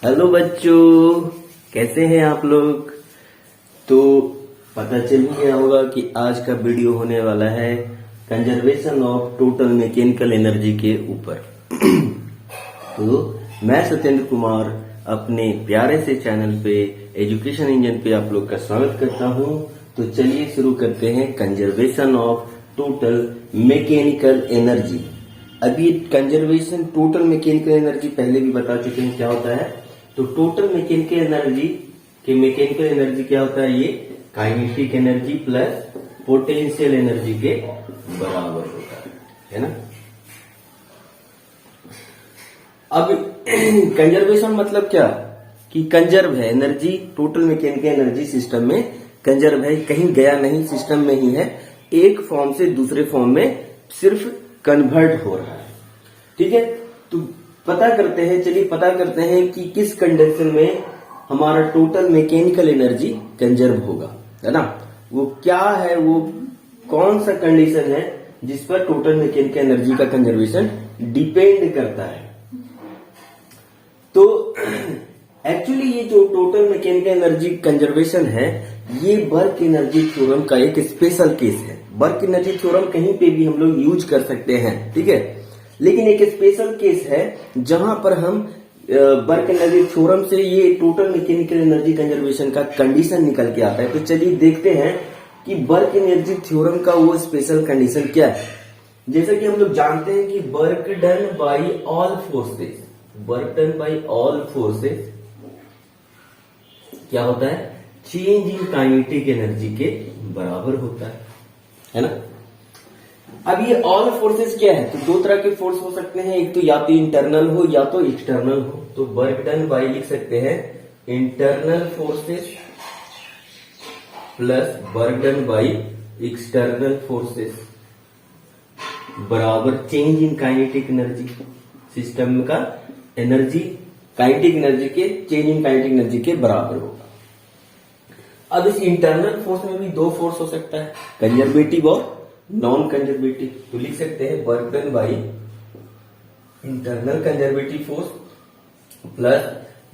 Hello बच्चों, कैसे हैं आप लोग। तो पता चल ही गया होगा कि आज का वीडियो होने वाला है conservation of total mechanical energy के ऊपर। तो मैं सत्येंद्र कुमार अपने प्यारे से चैनल पे एजुकेशन इंजन पे आप लोग का स्वागत करता हूं। तो चलिए शुरू करते हैं conservation of total mechanical energy. अभी कंजर्वेशन टोटल मैकेनिकल एनर्जी पहले भी बता चुके हैं क्या होता है। तो टोटल मैकेनिकल एनर्जी क्या होता है, ये kinetic energy plus potential energy के बराबर होता है ना। अब कंजर्वेशन मतलब क्या कि कंजर्व है energy, total mechanical energy system में कंजर्व है, कहीं गया नहीं, सिस्टम में ही है, एक फॉर्म से दूसरे फॉर्म में सिर्फ कन्वर्ट हो रहा है। ठीक है, तो चलिए पता करते हैं कि किस कंडीशन में हमारा टोटल मैकेनिकल एनर्जी कंजर्व होगा, है ना। वो क्या है, वो कौन सा कंडीशन है जिस पर टोटल मैकेनिकल एनर्जी का कंजर्वेशन डिपेंड करता है। तो एक्चुअली ये जो टोटल मैकेनिकल एनर्जी कंजर्वेशन है, ये वर्क एनर्जी थ्योरम का एक स्पेशल केस है। वर्क एनर्जी थ्योरम कहीं पे भी हम लोग यूज कर सकते हैं, ठीक है, लेकिन एक स्पेशल केस है जहां पर हम वर्क एनर्जी थ्योरम से ये टोटल मैकेनिकल एनर्जी कंजर्वेशन का कंडीशन निकल के आता है। तो चलिए देखते हैं कि वर्क एनर्जी थ्योरम का वो स्पेशल कंडीशन क्या है। जैसा कि हम लोग जानते हैं कि work done by all forces क्या होता है, चेंज इन काइनेटिक एनर्जी के बराबर होता है ना। अब ये ऑल फोर्सेस क्या है, तो दो तरह के फोर्स हो सकते हैं, एक तो या तो इंटरनल हो या तो एक्सटर्नल हो। तो वर्क डन बाई लिख सकते हैं internal forces plus work done by external forces बराबर change in kinetic energy. System का एनर्जी काइनेटिक एनर्जी के चेंज इन काइनेटिक एनर्जी के बराबर होगा। अब इस इंटरनल फोर्स में भी दो फोर्स हो सकता है, कंजर्वेटिव और नॉन कंजर्वेटिव। तो लिख सकते हैं work done by internal conservative force plus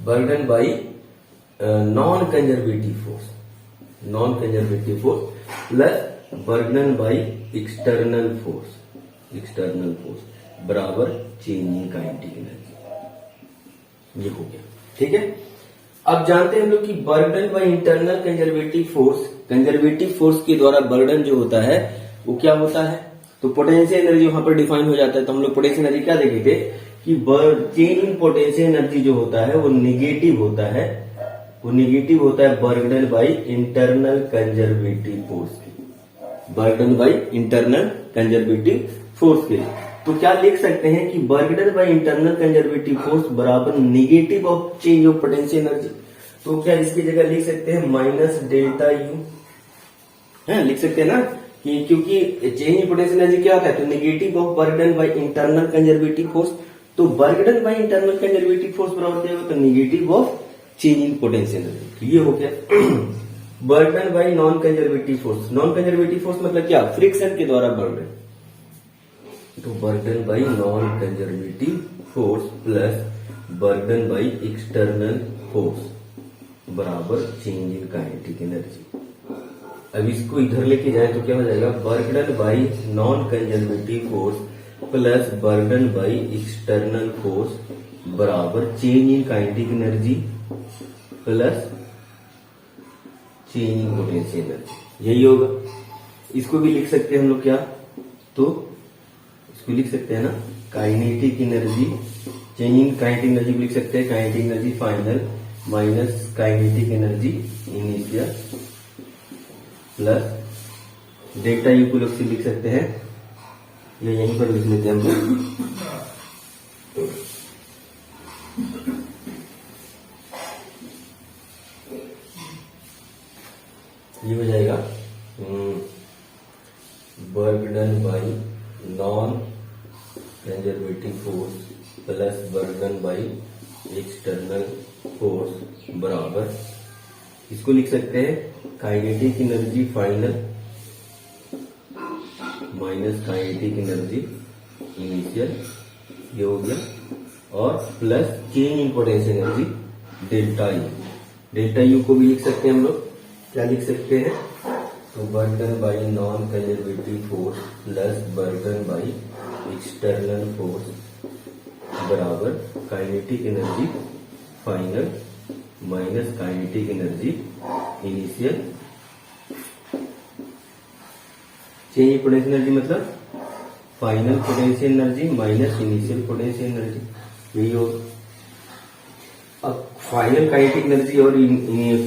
work done by non conservative force plus work done by external force बराबर चेंज इन काइनेटिक एनर्जी। ये हो गया, ठीक है। अब जानते हैं हम लोग कि work done by internal conservative force के द्वारा बर्डन जो होता है वो क्या होता है, तो पोटेंशियल एनर्जी वहां पर डिफाइन हो जाता है। तो हम लोग पोटेंशियल एनर्जी क्या देखे थे कि चेंज इन पोटेंशियल एनर्जी जो होता है वो निगेटिव होता है, work done by internal conservative force के। तो क्या लिख सकते हैं कि work done by internal conservative force बराबर negative of change of potential energy. तो क्या इसकी जगह लिख सकते हैं माइनस डेल्टा यू, है लिख सकते हैं ना, कि क्योंकि चेंज इन पोटेंशियल एनर्जी क्या होता है, तो negative of work done by internal conservative force. तो work done by internal conservative force बराबर क्या होगा, तो negative of change in potential energy. तो ये हो गया work done by non conservative force मतलब क्या, फ्रिक्शन के द्वारा बर्डन। तो work done by non conservative force plus work done by external force बराबर चेंज इन काइनेटिक एनर्जी। अब इसको इधर लेके जाए तो क्या हो जाएगा, work done by non conservative force plus work done by external force बराबर change in kinetic energy plus change in potential energy. यही होगा। इसको भी लिख सकते हैं हम लोग क्या, तो इसको लिख सकते हैं ना kinetic energy, change in kinetic energy को लिख सकते हैं kinetic energy final minus kinetic energy initial plus delta U को लोग से लिख सकते हैं, या यहीं पर लिख लेते हैं हम लोग, ये हो जाएगा work done by non conservative force plus work done by external force बराबर, इसको लिख सकते हैं kinetic energy final minus kinetic energy initial, ये हो गया, और plus change in potential energy delta U. Delta U को भी लिख सकते हैं हम लोग, क्या लिख सकते हैं, तो burden by non conservative force plus burden by external force बराबर kinetic energy final minus kinetic energy initial. Change potential energy मतलब final potential energy minus initial potential energy, यही होगा। अब फाइनल काइनेटिक एनर्जी और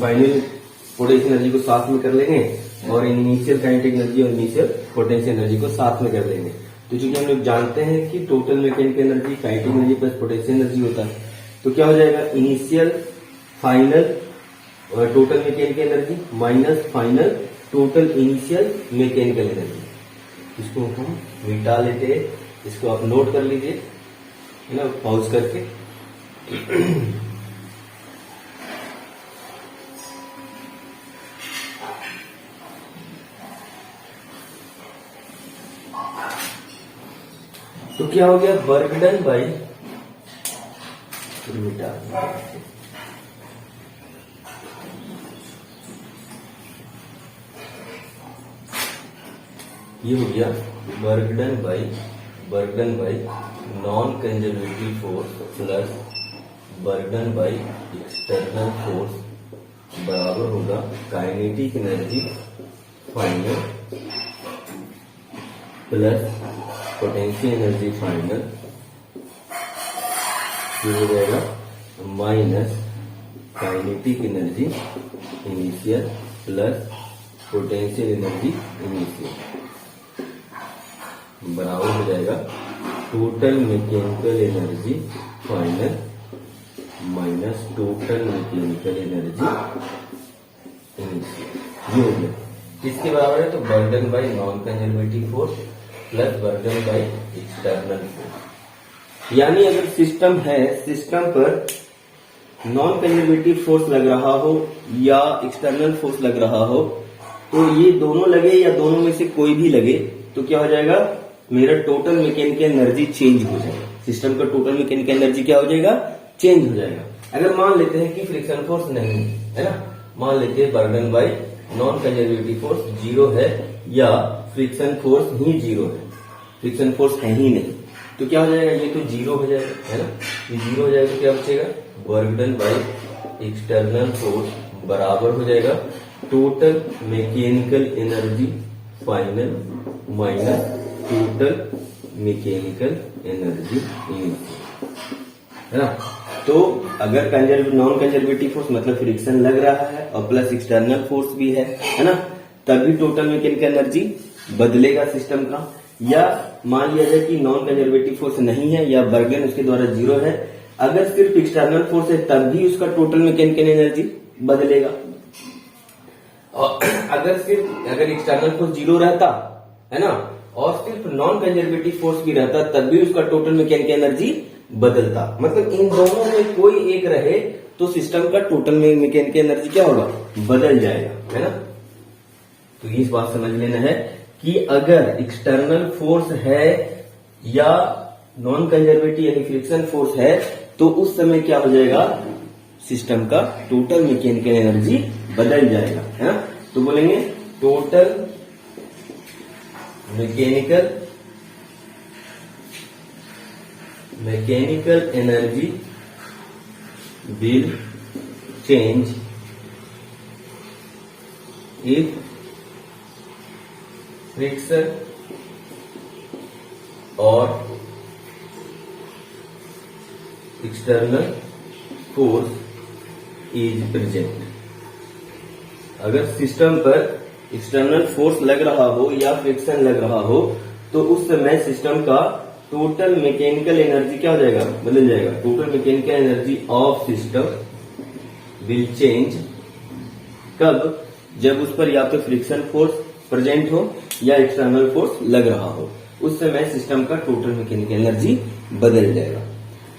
फाइनल पोटेंशियल एनर्जी को साथ में कर लेंगे और इनिशियल काइनेटिक एनर्जी और इनिशियल पोटेंशियल एनर्जी को साथ में कर लेंगे। तो चूंकि हम लोग जानते हैं कि total mechanical energy kinetic energy plus potential energy होता है, तो क्या हो जाएगा, इनिशियल फाइनल और total mechanical energy minus final total initial mechanical energy. इसको हम मिटा लेते हैं, इसको आप नोट कर लीजिए, है ना, पॉज करके। तो क्या हो गया, वर्क डन बाई, मिटा, ये हो गया work done by non conservative force plus work done by external force बराबर होगा kinetic energy final plus potential energy final, ये हो जाएगा minus kinetic energy initial plus potential energy initial बराबर हो जाएगा total mechanical energy final minus total mechanical energy initial. ये हो गया, किसके बराबर है, तो burden by non conservative force plus burden by external force. यानी अगर सिस्टम है, सिस्टम पर नॉन कंजर्वेटिव फोर्स लग रहा हो या एक्सटर्नल फोर्स लग रहा हो, तो ये दोनों लगे या दोनों में से कोई भी लगे, तो क्या हो जाएगा, मेरा टोटल मैकेनिकल एनर्जी चेंज हो जाएगा। सिस्टम का टोटल मैकेनिकल एनर्जी क्या हो जाएगा, चेंज हो जाएगा। अगर मान लेते हैं कि फ्रिक्शन फोर्स नहीं है ना, मान लेते हैं burden by non conservative force zero है या फ्रिक्शन फोर्स ही जीरो है, फ्रिक्शन फोर्स है ही नहीं, तो क्या हो जाएगा, ये तो जीरो हो जाएगा, है ना, ये जीरो हो जाएगा, तो क्या बचेगा, work done by external force बराबर हो जाएगा total mechanical energy final minus total mechanical energy initial, है ना। तो अगर नॉन कंजर्वेटिव फोर्स मतलब फ्रिक्शन लग रहा है और प्लस एक्सटर्नल फोर्स भी है ना, तभी टोटल मैकेनिकल एनर्जी बदलेगा सिस्टम का। या मान लिया जाए कि नॉन कंजर्वेटिव फोर्स नहीं है या बर्गन उसके द्वारा जीरो है, अगर सिर्फ एक्सटर्नल फोर्स है तब भी उसका टोटल मैकेनिकल एनर्जी बदलेगा। और अगर एक्सटर्नल फोर्स जीरो रहता है ना और सिर्फ नॉन कंजर्वेटिव फोर्स भी रहता, तब भी उसका टोटल मैकेनिकल एनर्जी बदलता। मतलब इन दोनों में कोई एक रहे तो सिस्टम का टोटल मैकेनिकल एनर्जी क्या होगा, बदल जाएगा, है ना। तो इस बात समझ लेना है कि अगर एक्सटर्नल फोर्स है या नॉन कंजर्वेटिव यानी फ्रिक्शन फोर्स है, तो उस समय क्या हो जाएगा, सिस्टम का टोटल मैकेनिकल एनर्जी बदल जाएगा, है ना। तो बोलेंगे total mechanical energy will change if friction और एक्सटर्नल फोर्स इज प्रेजेंट। अगर सिस्टम पर एक्सटर्नल फोर्स लग रहा हो या फ्रिक्शन लग रहा हो, तो उस समय सिस्टम का टोटल मैकेनिकल एनर्जी क्या हो जाएगा, बदल जाएगा। Total mechanical energy of system will change, कब, जब उस पर या तो फ्रिक्शन फोर्स प्रेजेंट हो या एक्सटर्नल फोर्स लग रहा हो, उस समय सिस्टम का टोटल मैकेनिकल एनर्जी बदल जाएगा।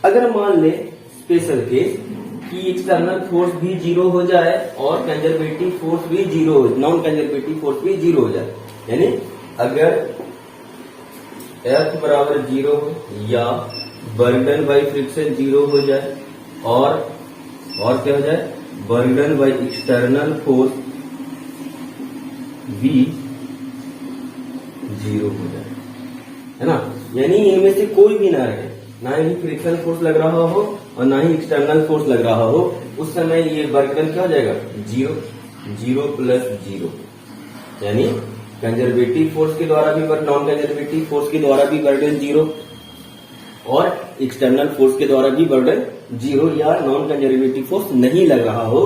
अगर मान ले स्पेशल केस कि एक्सटर्नल फोर्स भी जीरो हो जाए और कंजर्वेटिव फोर्स भी जीरो हो, नॉन कंजर्वेटिव फोर्स भी जीरो हो जाए, यानी अगर F बराबर जीरो हो या बर्डन बाई फ्रिक्शन जीरो हो जाए और और क्या हो जाए, burden by external force V 0 हो जाए, है ना। यानी इनमें से कोई भी ना रहे, ना ही फ्रिक्शन फोर्स लग रहा हो और ना ही एक्सटर्नल फोर्स लग रहा हो, उस समय ये बर्डन क्या हो जाएगा, 0, 0 प्लस 0। यानी कंजर्वेटिव फोर्स के द्वारा भी, नॉन कंजर्वेटिव फोर्स के द्वारा भी बर्डन 0 और एक्सटर्नल फोर्स के द्वारा भी बर्डन 0 या नॉन कंजर्वेटिव फोर्स नहीं लग रहा हो,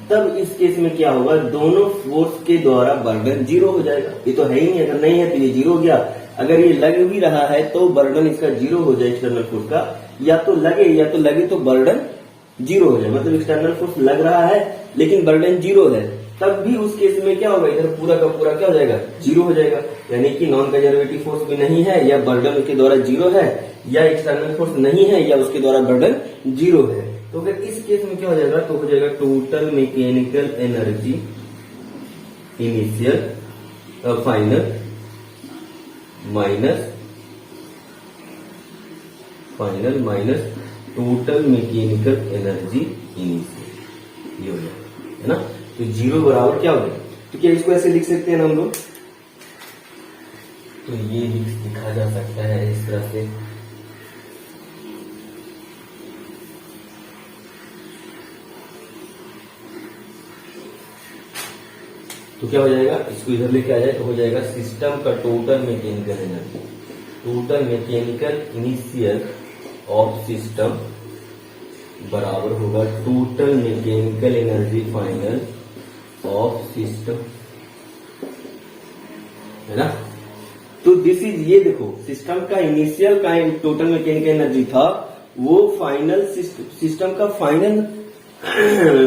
तब इस केस में क्या होगा, दोनों फोर्स के द्वारा बर्डन 0 हो जाएगा। ये तो है ही नहीं, अगर नहीं है तो ये 0 हो गया। अगर ये लग भी रहा है तो बर्डन इसका 0 हो जाए एक्सटर्नल फोर्स का, या तो लगे तो बर्डन 0 हो जाए। मतलब एक्सटर्नल फोर्स लग रहा है लेकिन बर्डन 0 है, तब भी उस केस में क्या होगा, इधर पूरा का पूरा क्या हो जाएगा, 0 हो जाएगा। यानी कि नॉन कंजर्वेटिव फोर्स भी नहीं है, या बर्डन उसके द्वारा 0 है, या एक्सटर्नल फोर्स नहीं है, या उसके द्वारा बर्डन 0 है। तो अगर इस केस में क्या हो जाएगा, तो हो जाएगा total mechanical energy initial final minus total mechanical energy initial, ये हो जाएगा, है ना। तो 0 बराबर क्या हो गया, तो क्या इसको ऐसे लिख सकते हैं ना हम लोग, तो ये लिखा जा सकता है इस तरह से, तो क्या हो जाएगा, इसको इधर लेके आ जाए तो हो जाएगा सिस्टम का total mechanical energy, total mechanical initial of system बराबर होगा total mechanical energy final of system, है ना। तो दिस इज, ये देखो सिस्टम का इनिशियल का टोटल मैकेनिकल एनर्जी था, वो फाइनल सिस्टम का फाइनल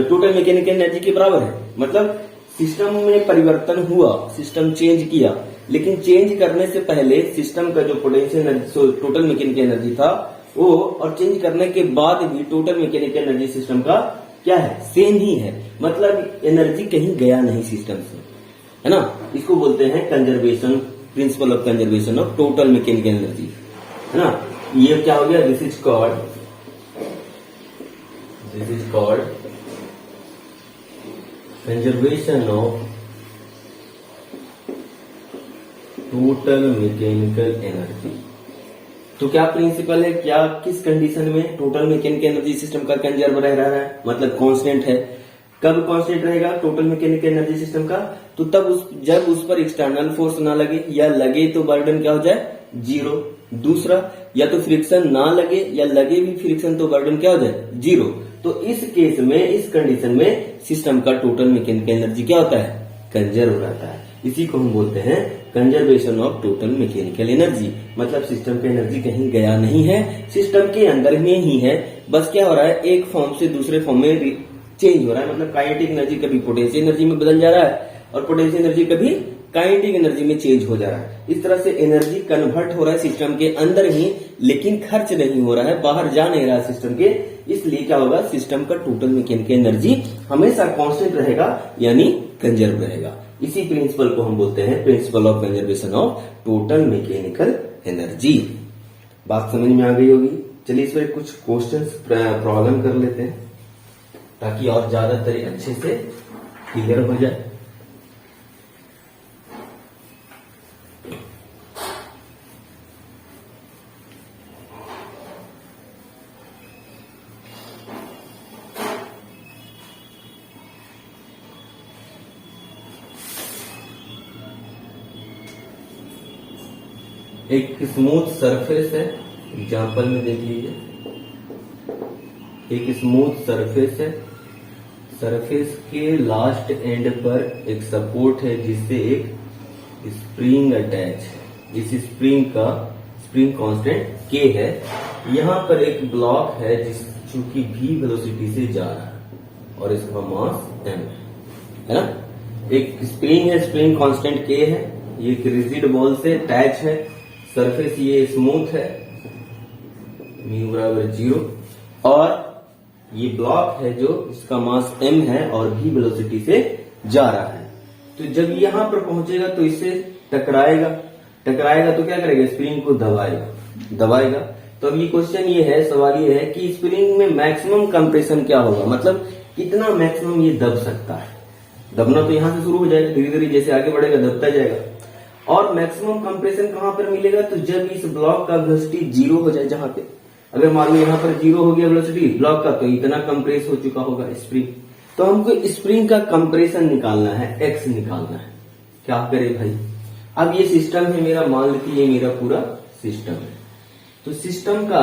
टोटल मैकेनिकल एनर्जी के बराबर है। मतलब सिस्टम में परिवर्तन हुआ, सिस्टम चेंज किया, लेकिन चेंज करने से पहले सिस्टम का जो potential energy, total mechanical energy था वो, और चेंज करने के बाद भी टोटल मैकेनिकल एनर्जी सिस्टम का क्या है, सेम ही है। मतलब एनर्जी कहीं गया नहीं सिस्टम से, है ना। इसको बोलते हैं conservation, principle of conservation of total mechanical energy, है ना। ये क्या हो गया, this is called conservation of total mechanical energy. तो क्या प्रिंसिपल है, क्या किस कंडीशन में टोटल मैकेनिकल एनर्जी सिस्टम का कंजर्व रह रहा है, मतलब कांस्टेंट है। कब कांस्टेंट रहेगा टोटल मैकेनिकल एनर्जी सिस्टम का, तो तब जब उस पर एक्सटर्नल फोर्स ना लगे, या लगे तो बर्डन क्या हो जाए, 0। दूसरा, या तो फ्रिक्शन ना लगे, या लगे भी फ्रिक्शन तो बर्डन क्या हो जाए, 0। तो इस केस में, इस कंडीशन में सिस्टम का टोटल मैकेनिकल एनर्जी क्या होता है, कंजर्व रहता है। इसी को हम बोलते हैं conservation of total mechanical energy. मतलब सिस्टम की एनर्जी कहीं गया नहीं है, सिस्टम के अंदर में ही है, बस क्या हो रहा है, एक फॉर्म से दूसरे फॉर्म में चेंज हो रहा है। मतलब काइनेटिक एनर्जी कभी पोटेंशियल एनर्जी में बदल जा रहा है, और पोटेंशियल एनर्जी कभी काइनेटिक एनर्जी में चेंज हो जा रहा है। इस तरह से एनर्जी कन्वर्ट हो रहा है सिस्टम के अंदर ही, लेकिन खर्च नहीं हो रहा है, बाहर जा नहीं रहा है सिस्टम के। इसलिए क्या होगा, सिस्टम का टोटल मैकेनिकल एनर्जी हमेशा कांस्टेंट रहेगा, यानी कंजर्व रहेगा। इसी प्रिंसिपल को हम बोलते हैं principle of conservation of total mechanical energy. बात समझ में आ गई होगी। चलिए इस पर कुछ क्वेश्चंस प्रॉब्लम कर लेते हैं, ताकि और ज्यादातर अच्छे से क्लियर हो जाए। एक स्मूथ सरफेस है, एग्जाम्पल में देख लीजिए, एक स्मूथ सरफेस है, सरफेस के लास्ट एंड पर एक सपोर्ट है जिससे एक स्प्रिंग अटैच है। इस स्प्रिंग का स्प्रिंग कांस्टेंट K है। यहाँ पर एक ब्लॉक है चूंकि v वेलोसिटी से जा रहा है और इसका मास m है ना। एक स्प्रिंग है, स्प्रिंग कांस्टेंट K है, ये एक रिजिड बॉल से अटैच है, सरफेस ये स्मूथ है, म्यू बराबर 0, और ये ब्लॉक है जो इसका मास m है और v वेलोसिटी से जा रहा है। तो जब यहां पर पहुंचेगा तो इससे टकराएगा तो क्या करेगा, स्प्रिंग को दबाएगा। तो अब ये क्वेश्चन ये है, सवाल ये है कि स्प्रिंग में मैक्सिमम कंप्रेशन क्या होगा, मतलब कितना मैक्सिमम ये दब सकता है। दबना तो यहां से शुरू हो जाएगा, धीरे धीरे जैसे आगे बढ़ेगा दबता जाएगा। और मैक्सिमम कंप्रेशन कहां पर मिलेगा, तो जब इस ब्लॉक का वेलोसिटी जीरो हो जाए, जहां पे अगर मान लो यहाँ पर जीरो हो गया वेलोसिटी ब्लॉक का, तो इतना कंप्रेस हो चुका होगा स्प्रिंग। तो हमको स्प्रिंग का कंप्रेशन निकालना है, एक्स निकालना है। क्या करे भाई, अब ये सिस्टम है मेरा, मान लीजिए ये मेरा पूरा सिस्टम है। तो सिस्टम का,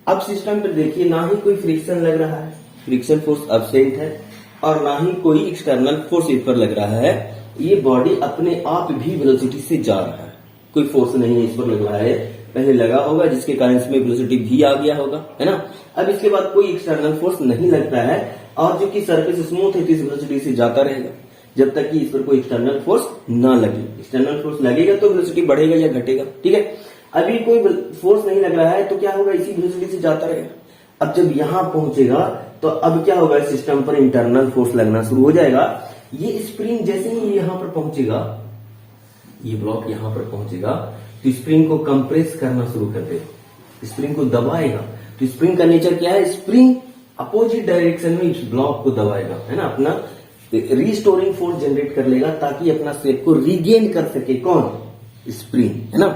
अब सिस्टम पर देखिए ना ही कोई फ्रिक्शन लग रहा है, फ्रिक्शन फोर्स एब्सेंट है, और ना ही कोई एक्सटर्नल फोर्स इस पर लग रहा है। ये बॉडी अपने आप भी वेलोसिटी से जा रहा है, कोई फोर्स नहीं है इस पर लग रहा है, पहले लगा होगा जिसके कारण इसमें वेलोसिटी भी आ गया होगा, है ना। अब इसके बाद कोई एक्सटर्नल फोर्स नहीं लगता है, और जो कि सरफेस स्मूथ है तो इस वेलोसिटी से जाता रहेगा जब तक कि इस पर कोई एक्सटर्नल फोर्स ना लगे। एक्सटर्नल फोर्स लगेगा तो वेलोसिटी बढ़ेगा या घटेगा, ठीक है। अभी कोई फोर्स नहीं लग रहा है तो क्या होगा, इसी वेलोसिटी से जाता रहेगा। अब जब यहां पहुंचेगा तो अब क्या होगा, सिस्टम पर इंटरनल फोर्स लगना शुरू हो जाएगा। ये स्प्रिंग जैसे ही यहां पर पहुंचेगा, ये ब्लॉक यहां पर पहुंचेगा, तो स्प्रिंग को कंप्रेस करना शुरू कर देगा, स्प्रिंग को दबाएगा। तो स्प्रिंग का नेचर क्या है, स्प्रिंग अपोजिट डायरेक्शन में इस ब्लॉक को दबाएगा, है ना, अपना रिस्टोरिंग फोर्स जनरेट कर लेगा ताकि अपना शेप को रिगेन कर सके। कौन, स्प्रिंग, है ना।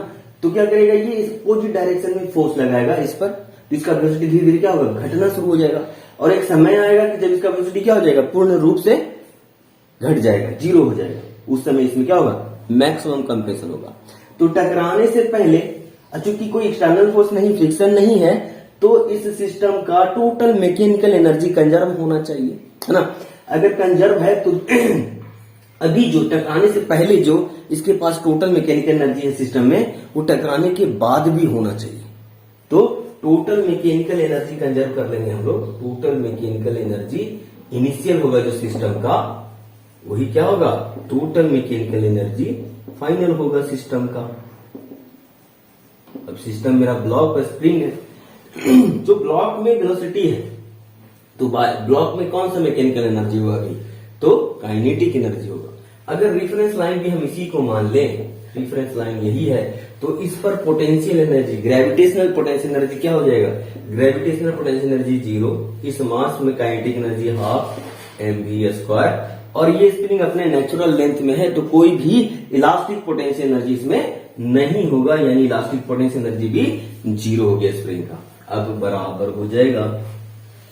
तो क्या करेगा, ये अपोजिट डायरेक्शन में फोर्स लगाएगा इस पर, तो इसका वेलोसिटी धीरे धीरे क्या होगा, घटना शुरू हो जाएगा। और एक समय आएगा कि जब इसका वेलोसिटी क्या हो जाएगा, पूर्ण रूप से घट जाएगा, जीरो हो जाएगा। उस समय इसमें क्या होगा, मैक्सिमम कंप्रेशन होगा। तो टकराने से पहले, चूंकि कोई एक्सटर्नल फोर्स नहीं, फ्रिक्शन नहीं है, तो इस सिस्टम का टोटल मैकेनिकल एनर्जी कंजर्व होना चाहिए, है ना। अगर कंजर्व है तो अभी जो टकराने से पहले जो इसके पास टोटल मैकेनिकल एनर्जी है सिस्टम में, वो टकराने के बाद भी होना चाहिए। तो टोटल मैकेनिकल एनर्जी कंजर्व कर लेंगे हम लोग। टोटल मैकेनिकल एनर्जी इनिशियल होगा जो सिस्टम का, वही क्या होगा, टोटल मैकेनिकल एनर्जी फाइनल होगा सिस्टम का। अब सिस्टम मेरा ब्लॉक स्प्रिंग है, जो ब्लॉक में वेलोसिटी है, तो ब्लॉक में कौन सा मैकेनिकल एनर्जी होगा अभी, तो काइनेटिक एनर्जी होगा। अगर रेफरेंस लाइन भी हम इसी को मान लें, रेफरेंस लाइन यही है, तो इस पर potential energy, gravitational potential energy क्या हो जाएगा, ग्रेविटेशनल पोटेंशियल एनर्जी जीरो, इस मास में काइनेटिक एनर्जी हाफ mv²। और ये स्प्रिंग अपने नेचुरल लेंथ में है, तो कोई भी इलास्टिक पोटेंशियल एनर्जी इसमें नहीं होगा, यानी इलास्टिक पोटेंशियल एनर्जी भी जीरो हो गया स्प्रिंग का। अब बराबर हो जाएगा,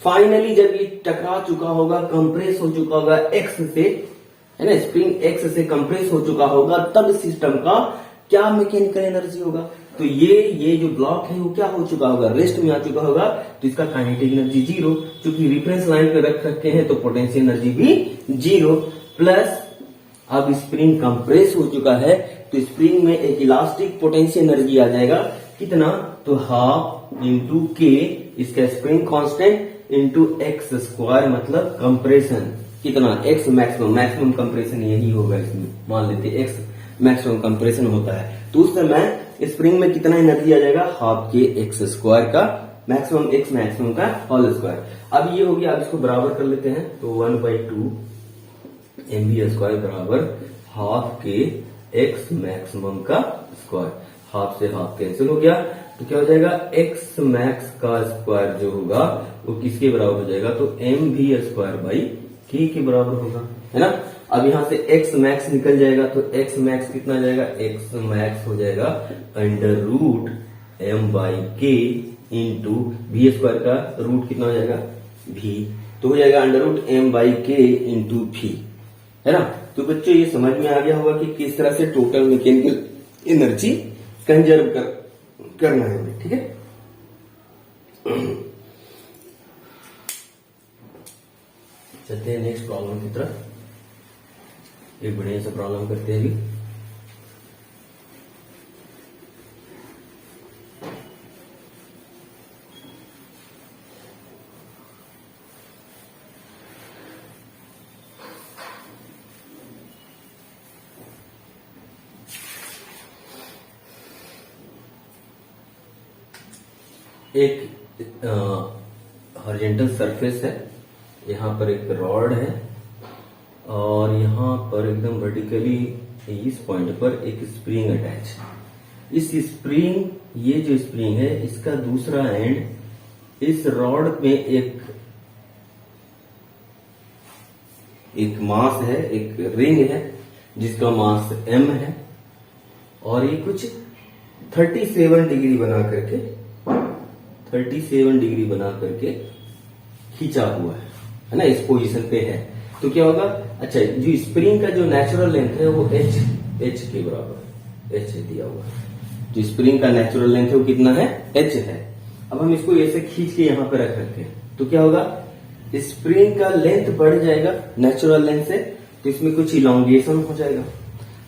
फाइनली जब ये टकरा चुका होगा, कंप्रेस हो चुका होगा एक्स से, है ना, स्प्रिंग एक्स से कंप्रेस हो चुका होगा, तब सिस्टम का क्या मैकेनिकल एनर्जी होगा, तो ये जो ब्लॉक है वो क्या हो चुका होगा, रेस्ट में आ चुका होगा, तो इसका काइनेटिक एनर्जी जीरो। क्योंकि रेफरेंस लाइन पे रख रखे हैं तो पोटेंशियल एनर्जी भी जीरो, प्लस अब स्प्रिंग कंप्रेस हो चुका है, तो स्प्रिंग में एक इलास्टिक पोटेंशियल एनर्जी आ जाएगा, कितना, तो हाफ इंटू के, इसका स्प्रिंग कांस्टेंट, इंटू x², मतलब कंप्रेशन कितना, x मैक्सिमम, मैक्सिमम कंप्रेशन यही होगा इसमें, मान लेते x मैक्सिमम कंप्रेशन होता है, तो उस समय स्प्रिंग में कितना एनर्जी आ जाएगा, हाफ के x² का, मैक्सिमम x मैक्सिमम का होल स्क्वायर। अब ये हो गया, अब इसको बराबर कर लेते हैं, तो 1/2 mv² बराबर हाफ के x मैक्सिमम का स्क्वायर, हाफ से हाफ कैंसिल हो गया, तो क्या हो जाएगा, x मैक्स का स्क्वायर जो होगा वो किसके बराबर हो जाएगा, तो mv²/k के बराबर होगा, है ना। अब यहां से x मैक्स निकल जाएगा, तो x मैक्स कितना जाएगा, x मैक्स हो जाएगा √m/k इंटू v² का रूट कितना हो जाएगा, v, तो हो जाएगा √m/k इंटू v, है ना। तो बच्चों ये समझ में आ गया होगा कि किस तरह से टोटल मैकेनिकल एनर्जी कंजर्व करना है हमें, ठीक है। चलते हैं नेक्स्ट प्रॉब्लम की तरफ, एक बढ़िया सा प्रॉब्लम करते हैं अभी। एक हॉरिजॉन्टल सरफेस है, यहाँ पर एक रॉड है, और यहाँ पर एकदम वर्टिकली इस पॉइंट पर एक स्प्रिंग अटैच है। इस स्प्रिंग ये जो स्प्रिंग है इसका दूसरा एंड इस रॉड में एक मास है, एक रिंग है जिसका मास m है, और ये कुछ 37 डिग्री बना करके खींचा हुआ है ना, इस पोजीशन पे है। तो क्या होगा, अच्छा जो स्प्रिंग का जो नेचुरल लेंथ है वो h के बराबर h दिया हुआ है। जो स्प्रिंग का नेचुरल लेंथ है वो कितना है, h है। अब हम इसको ऐसे खींच के यहां पर रख रखे हैं तो क्या होगा, स्प्रिंग का लेंथ बढ़ जाएगा नेचुरल लेंथ से, तो इसमें कुछ इलोंगेशन हो जाएगा।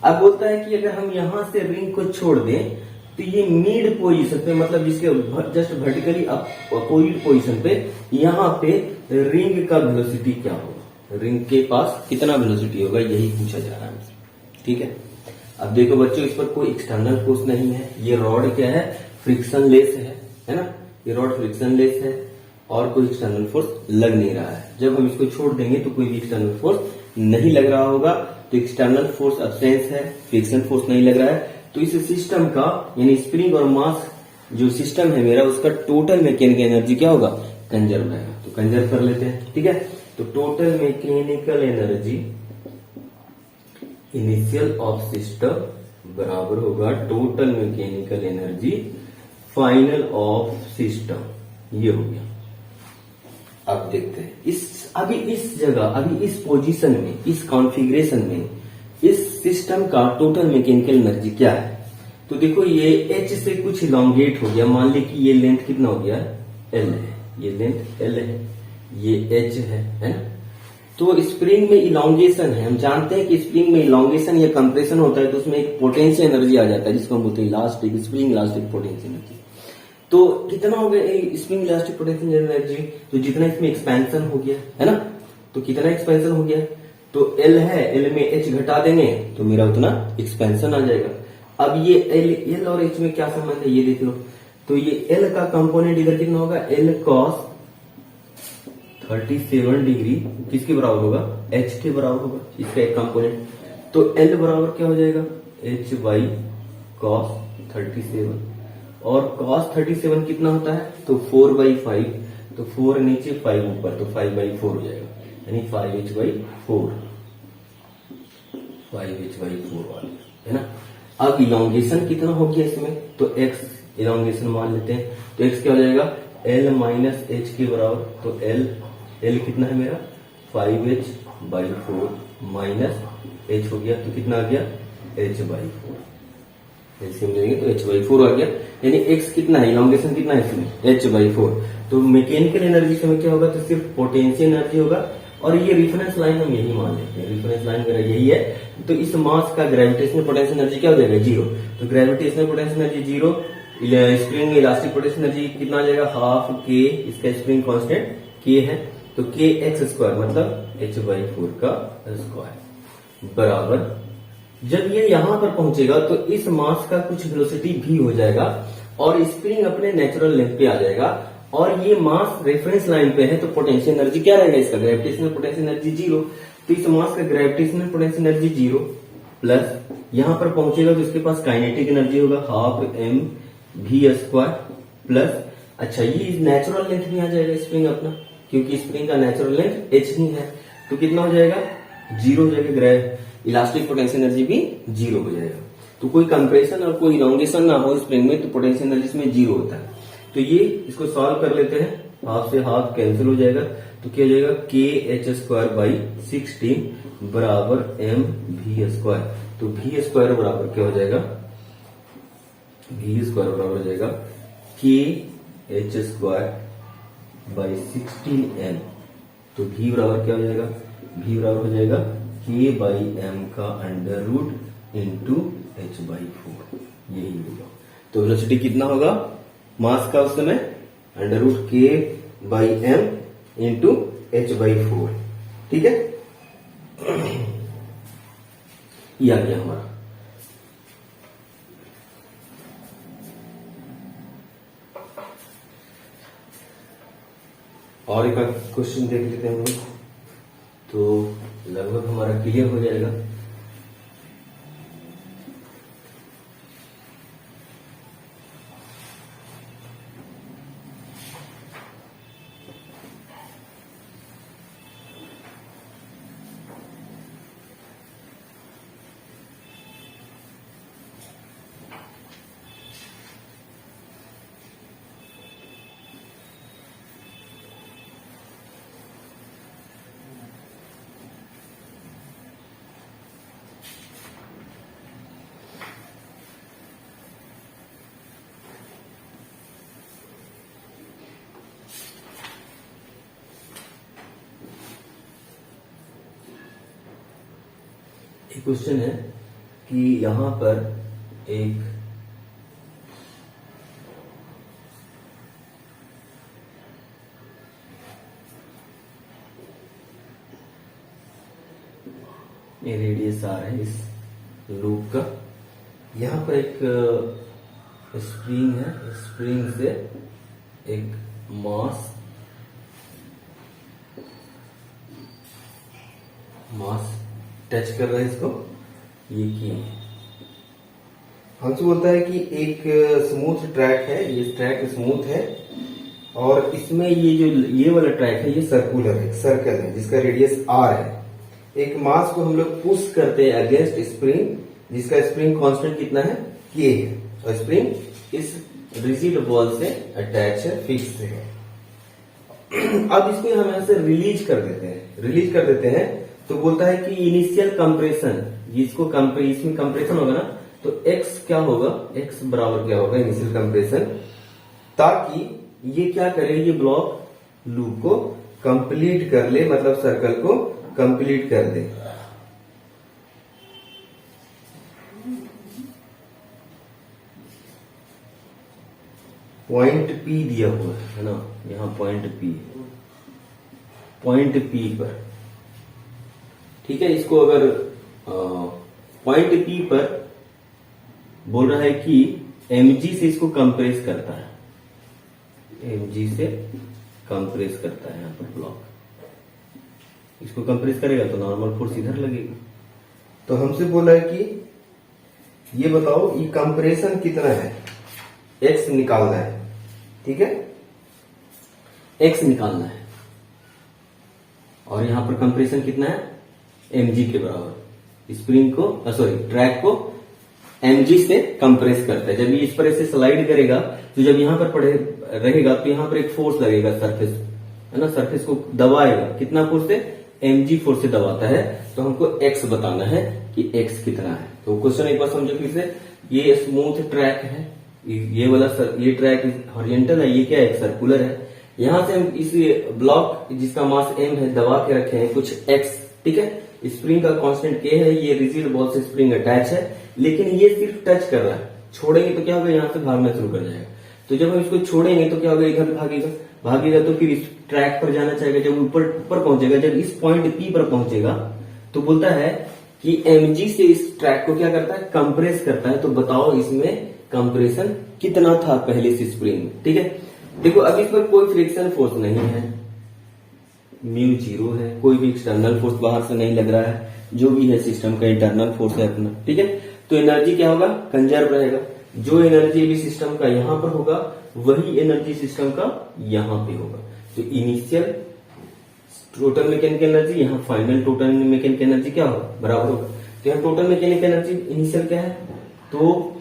अब बोलता है कि अगर हम यहां से रिंग को छोड़ दें तो ये मिड पोजीशन पे, मतलब जिसके जस्ट वर्टिकली अपोजिट पोजीशन पे, यहाँ पे रिंग का वेलोसिटी क्या होगा, रिंग के पास कितना वेलोसिटी होगा, यही पूछा जा रहा है हमसे। ठीक है, अब देखो बच्चों, इस पर कोई एक्सटर्नल फोर्स नहीं है, ये रॉड क्या है, फ्रिक्शन लेस है ना, ये रॉड फ्रिक्शन लेस है और कोई एक्सटर्नल फोर्स लग नहीं रहा है। जब हम इसको छोड़ देंगे तो कोई भी एक्सटर्नल फोर्स नहीं लग रहा होगा, तो एक्सटर्नल फोर्स अब्सेंस है, फ्रिक्शन फोर्स नहीं लग रहा है। तो इस सिस्टम का यानी स्प्रिंग और मास जो सिस्टम है मेरा, उसका टोटल मैकेनिकल एनर्जी क्या होगा, कंजर्व रहेगा। तो कंजर्व कर लेते हैं। ठीक है, तो total mechanical energy initial of system बराबर होगा total mechanical energy final of system. ये हो गया। अब देखते हैं अभी इस पोजीशन में, इस कॉन्फ़िगरेशन में इस सिस्टम का टोटल मैकेनिकल एनर्जी क्या है। तो देखो ये h से कुछ इलोंगेट हो गया, मान ली कि ये लेंथ कितना हो गया, l है, ये लेंथ l है, ये h है ना। तो स्प्रिंग में इलोंगेशन है, हम जानते हैं कि स्प्रिंग में इलोंगेशन या कंप्रेशन होता है तो उसमें एक पोटेंशियल एनर्जी आ जाता है जिसको हम बोलते हैं elastic spring elastic potential energy. तो कितना हो गया स्प्रिंग इलास्टिक पोटेंशियल एनर्जी, तो जितना इसमें एक्सपेंशन हो गया है ना, तो कितना एक्सपेंशन हो गया, तो L है, L में H घटा देंगे तो मेरा उतना एक्सपेंशन आ जाएगा। अब ये L और H में क्या संबंध है ये देख लो, तो ये L का कंपोनेंट इधर कितना होगा, L cos 37 डिग्री किसके बराबर होगा, H के बराबर होगा, इसका एक कंपोनेंट। तो L बराबर क्या हो जाएगा, H बाई cos 37, और cos 37 कितना होता है, तो 4/5, तो 4 नीचे 5 ऊपर, तो 5/4 हो जाएगा, यानी 5h/4 वाला है ना। अब इलोंगेशन कितना हो गया इसमें, तो x इलोंगेशन मान लेते हैं, तो x क्या हो जाएगा, L माइनस h के बराबर, तो L कितना है मेरा 5h/4 माइनस h हो गया, तो कितना आ गया h/4, एलसीएम लेंगे तो h/4 आ गया, यानी x कितना है, इलोंगेशन कितना है इसमें h/4। तो मैकेनिकल एनर्जी से क्या होगा, तो सिर्फ पोटेंशियल एनर्जी होगा, और ये रिफरेंस लाइन हम यही मान लेते हैं, रिफरेंस लाइन मेरा यही है। तो इस मास का ग्रेविटेशनल पोटेंशियल एनर्जी क्या हो जाएगा, 0। तो ग्रेविटेशनल पोटेंशियल एनर्जी 0, स्प्रिंग में इलास्टिक पोटेंशियल एनर्जी कितना आ जाएगा, हाफ k, इसका स्प्रिंग कांस्टेंट k है, तो k x² मतलब h/4 का स्क्वायर बराबर, जब ये यहां पर पहुंचेगा तो इस मास का कुछ वेलोसिटी v हो जाएगा और स्प्रिंग अपने नेचुरल लेंथ पे आ जाएगा, और ये मास रेफरेंस लाइन पे है, तो पोटेंशियल एनर्जी क्या रहेगा इसका, ग्रेविटेशनल पोटेंशियल एनर्जी 0। तो इस मास का ग्रेविटेशनल पोटेंशियल एनर्जी 0 प्लस यहां पर पहुंचेगा तो इसके पास काइनेटिक एनर्जी होगा हाफ mv² प्लस, अच्छा ये नेचुरल लेंथ भी आ जाएगा स्प्रिंग अपना, क्योंकि स्प्रिंग का नेचुरल लेंथ h ही है, तो कितना हो जाएगा 0 हो जाएगा, इलास्टिक पोटेंशियल एनर्जी भी 0 हो जाएगा। तो कोई कंप्रेशन और कोई इलोंगेशन ना हो स्प्रिंग में तो पोटेंशियल एनर्जी इसमें 0 होता है। तो ये इसको सॉल्व कर लेते हैं, हाफ से हाफ कैंसिल हो जाएगा, तो क्या हो जाएगा kh²/16 बराबर mv²। तो v² बराबर क्या हो जाएगा, v² बराबर हो जाएगा kh²/16m। तो v बराबर क्या हो जाएगा, v बराबर हो जाएगा k/m का अंडर रूट इंटू h/4, यही होगा। तो वेलोसिटी कितना होगा मास का उस समय, under root k/m into h/4। ठीक है, ये आ गया हमारा। और एक क्वेश्चन देख लेते हैं हम लोग, तो लगभग हमारा क्लियर हो जाएगा। एक क्वेश्चन है कि यहां पर एक ये रेडियस आ रहा है इस लूप का, यहां पर एक स्प्रिंग है, स्प्रिंग से एक मास टच कर रहा है इसको, ये की हमसे बोलता है कि एक स्मूथ ट्रैक है, ये ट्रैक स्मूथ है और इसमें ये वाला ट्रैक है, ये सर्कुलर है, सर्कल है जिसका रेडियस आर है। एक मास को हम लोग पुश करते हैं अगेंस्ट स्प्रिंग, जिसका स्प्रिंग कांस्टेंट कितना है, के है, और स्प्रिंग इस रिजिड बॉल से अटैच है, फिक्स है। अब इसको हम यहां से रिलीज कर देते हैं तो बोलता है कि इनिशियल कंप्रेशन, जिसको इसमें कंप्रेशन होगा ना, तो x क्या होगा, x बराबर क्या होगा इनिशियल कंप्रेशन, ताकि ये क्या करे, ये ब्लॉक लूप को कंप्लीट कर ले, मतलब सर्कल को कंप्लीट कर दे। पॉइंट P दिया हुआ है ना, यहां पॉइंट P पर, ठीक है। इसको अगर पॉइंट P पर बोल रहा है कि mg से इसको कंप्रेस करता है, mg से कंप्रेस करता है, यहां पर ब्लॉक इसको कंप्रेस करेगा तो नॉर्मल फोर्स इधर लगेगी। तो हमसे बोला है कि ये बताओ ये कंप्रेशन कितना है, x निकालना है, ठीक है, x निकालना है, और यहां पर कंप्रेशन कितना है, mg के बराबर। स्प्रिंग को ट्रैक को mg से कंप्रेस करता है। जब ये इस पर ऐसे स्लाइड करेगा तो जब यहां पर रहेगा तो यहां पर एक फोर्स लगेगा, सरफेस है ना, सरफेस को दबाएगा, कितना फोर्स से, mg फोर्स से दबाता है। तो हमको x बताना है कि x कितना है। तो क्वेश्चन एक बार समझो फिर से, ये स्मूथ ट्रैक है, ये ट्रैक हॉरिजॉन्टल है, ये क्या है, सर्कुलर है। यहां से हम इस ब्लॉक जिसका मास m है दबा के रखे हैं कुछ x, ठीक है। स्प्रिंग का कांस्टेंट k है, ये रिजिड बॉल से स्प्रिंग अटैच है, लेकिन ये सिर्फ टच कर रहा है, छोड़ेंगे तो क्या होगा, यहां से भागना शुरू कर जाएगा। तो जब हम इसको छोड़ेंगे तो क्या होगा, इधर भागेगा तो फिर इस ट्रैक पर जाना चाहेगा, जब ऊपर पहुंचेगा, जब इस पॉइंट P पर पहुंचेगा तो बोलता है कि mg से इस ट्रैक को क्या करता है, कंप्रेस करता है। तो बताओ इसमें कंप्रेशन कितना था पहले से स्प्रिंग में, ठीक है। देखो अब इस पर कोई फ्रिक्शन फोर्स नहीं है, म्यू 0 है, कोई भी एक्सटर्नल फोर्स बाहर से नहीं लग रहा है, जो भी है सिस्टम का इंटरनल फोर्स है अपना, ठीक है। तो एनर्जी क्या होगा, कंजर्व रहेगा। जो एनर्जी भी सिस्टम का यहां पर होगा वही एनर्जी सिस्टम का यहां पे होगा। तो इनिशियल टोटल मैकेनिकल एनर्जी, यहाँ फाइनल टोटल मैकेनिकल एनर्जी क्या होगा, बराबर होगा। तो यहाँ टोटल मैकेनिकल एनर्जी इनिशियल क्या है, तो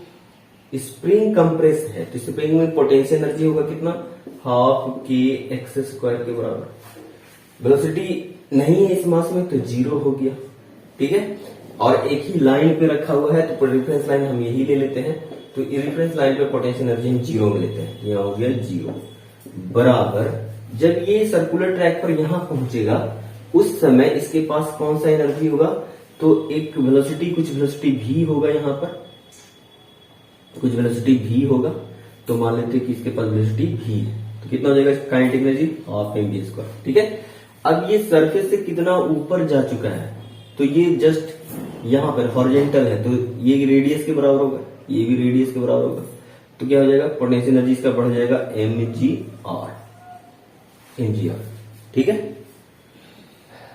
स्प्रिंग कंप्रेस है, तो स्प्रिंग में पोटेंशियल एनर्जी होगा कितना, हाफ के एक्स स्क्वायर के बराबर। वेलोसिटी नहीं है इस मास में तो 0 हो गया, ठीक है। और एक ही लाइन पे रखा हुआ है तो रेफरेंस लाइन हम यही ले लेते हैं। तो रेफरेंस लाइन पे पोटेंशियल एनर्जी हम 0 में लेते हैं, यहां हो गया 0 बराबर। जब ये सर्कुलर ट्रैक पर यहां पहुंचेगा उस समय इसके पास कौन सा एनर्जी होगा, तो एक वेलोसिटी, कुछ वेलोसिटी भी होगा, यहां पर कुछ वेलोसिटी भी होगा। तो मान लेते हैं कि इसके पास वेलोसिटी भी है, तो कितना हो जाएगा kinetic energy, half mv square, ठीक है। अब ये सरफेस से कितना ऊपर जा चुका है, तो ये जस्ट यहां पर हॉरिजॉन्टल है, तो ये रेडियस के बराबर होगा, ये भी रेडियस के बराबर होगा। तो क्या हो जाएगा, पोटेंशियल एनर्जी इसका बढ़ जाएगा mgr, ठीक है।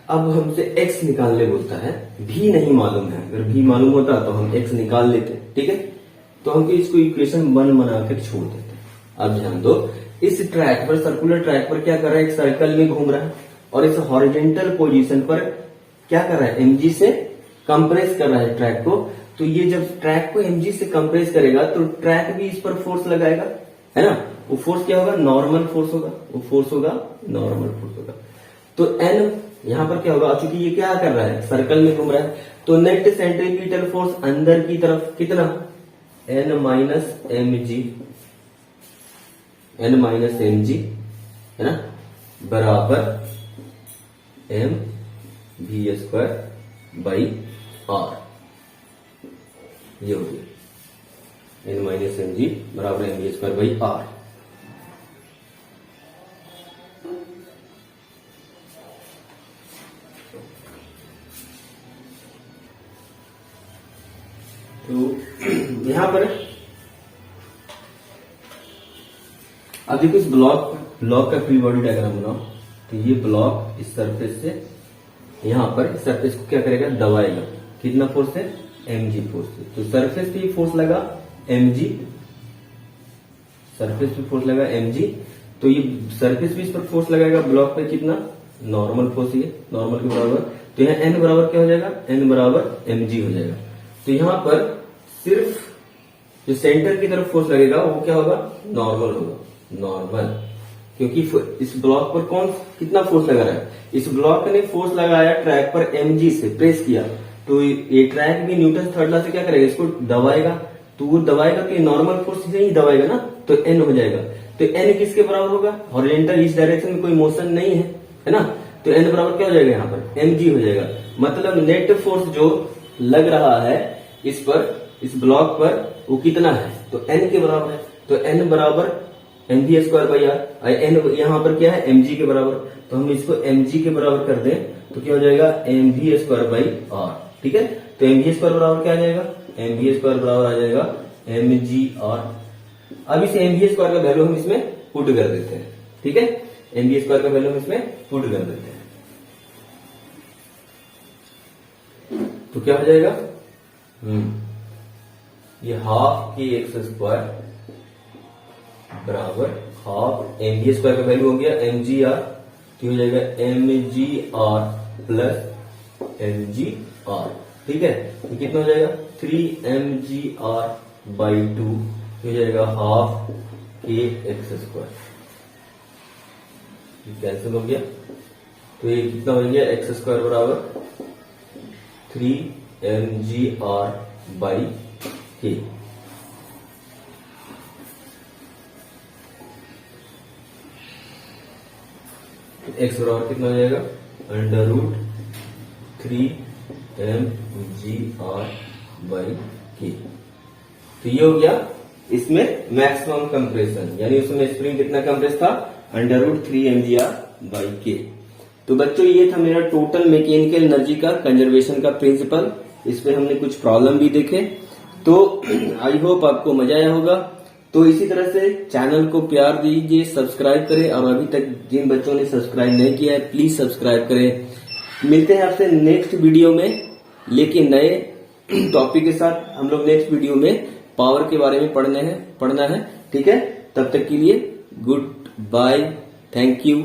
अब हमसे x निकालने बोलता है, भी नहीं मालूम है, अगर भी मालूम होता तो हम x निकाल लेते, ठीक है। तो हम इसको इक्वेशन 1 बनाकर छोड़ देते। अब ध्यान दो, इस ट्रैक पर, सर्कुलर ट्रैक पर क्या कर रहा है, एक सर्कल में घूम रहा है और इस हॉरिजॉन्टल पोजीशन पर क्या कर रहा है, mg से कंप्रेस कर रहा है ट्रैक को। तो ये जब ट्रैक को mg से कंप्रेस करेगा तो ट्रैक भी इस पर फोर्स लगाएगा, है ना। वो फोर्स क्या होगा, नॉर्मल फोर्स होगा, वो फोर्स होगा नॉर्मल फोर्स होगा। तो n यहां पर क्या होगा, चूंकि ये क्या कर रहा है, सर्कल में घूम रहा है, तो नेट सेंट्रीपिटल फोर्स अंदर की तरफ कितना, n माइनस mg, है ना, बराबर m v square by R, ये हो गया n माइनस एम जी बराबर M V square by R. तो यहां पर अब देखो इस ब्लॉक का फ्री बॉडी डायग्राम बनाओ। तो ये ब्लॉक इस सरफेस से यहां पर सरफेस को क्या करेगा, दबाएगा। कितना फोर्स है, mg फोर्स है। तो सरफेस पे फोर्स लगा mg, सरफेस पे फोर्स लगा mg। तो ये सरफेस भी इस पर फोर्स लगाएगा ब्लॉक पे, कितना, नॉर्मल फोर्स, ये नॉर्मल के बराबर। तो यहाँ n बराबर क्या हो जाएगा, n बराबर mg हो जाएगा। तो यहां पर सिर्फ जो सेंटर की तरफ फोर्स लगेगा वो क्या होगा, नॉर्मल होगा, नॉर्मल। क्योंकि इस ब्लॉक पर कौन कितना फोर्स लगा रहा है, इस ब्लॉक ने फोर्स लगाया ट्रैक पर mg से, प्रेस किया। तो ये ट्रैक भी न्यूटन थर्ड लॉ से क्या करेगा, इसको दबाएगा। तो वो दबाएगा तो ये नॉर्मल फोर्स से ही दबाएगा ना, तो n हो जाएगा। तो n किसके बराबर होगा, हॉरिजॉन्टल इस डायरेक्शन में कोई मोशन नहीं है ना। तो n बराबर क्या हो जाएगा, यहाँ पर mg हो जाएगा। मतलब नेट फोर्स जो लग रहा है इस पर, इस ब्लॉक पर, वो कितना है, तो n के बराबर है। तो n बराबर M V square by R. N यहाँ पर क्या है, mg के बराबर। तो हम इसको mg के बराबर कर दें तो क्या हो जाएगा, M V square by R. ठीक है, तो एम वी स्क्वायर बराबर क्या आ जाएगा, एम वी स्क्वायर बराबर आ जाएगा mg आर। अब इस एम वी स्क्वायर का वैल्यू हम इसमें पुट कर देते हैं। ठीक है, एम वी स्क्वायर का वैल्यू हम इसमें पुट कर देते हैं। तो क्या हो जाएगा, ये हाफ के एक्स स्क्वायर बराबर हाफ एम वी स्क्वायर का वैल्यू हो गया एम जी आर। तो हो जाएगा M G R plus M G R. ठीक है, तो कितना हो जाएगा, 3mg r बाई 2 हो जाएगा हाफ के एक्स स्क्वायर। कैंसिल हो गया। तो ये कितना हो गया, एक्स स्क्वायर बराबर 3mg r बाई के। एक्स बराबर कितना हो जाएगा, under root 3mg r by के। तो ये हो गया इसमें मैक्सिमम कंप्रेशन, यानी उसमें स्प्रिंग कितना कंप्रेस था, under root 3mg r by के। तो बच्चों ये था मेरा टोटल मैकेनिकल एनर्जी का कंजर्वेशन का प्रिंसिपल। इसमें हमने कुछ प्रॉब्लम भी देखे। तो आई होप आपको मजा आया होगा। तो इसी तरह से चैनल को प्यार दीजिए, सब्सक्राइब करें, और अभी तक जिन बच्चों ने सब्सक्राइब नहीं किया है प्लीज सब्सक्राइब करें। मिलते हैं आपसे नेक्स्ट वीडियो में, लेकिन नए टॉपिक के साथ। हम लोग नेक्स्ट वीडियो में पावर के बारे में पढ़ना है। ठीक है, तब तक के लिए गुड बाय, थैंक यू।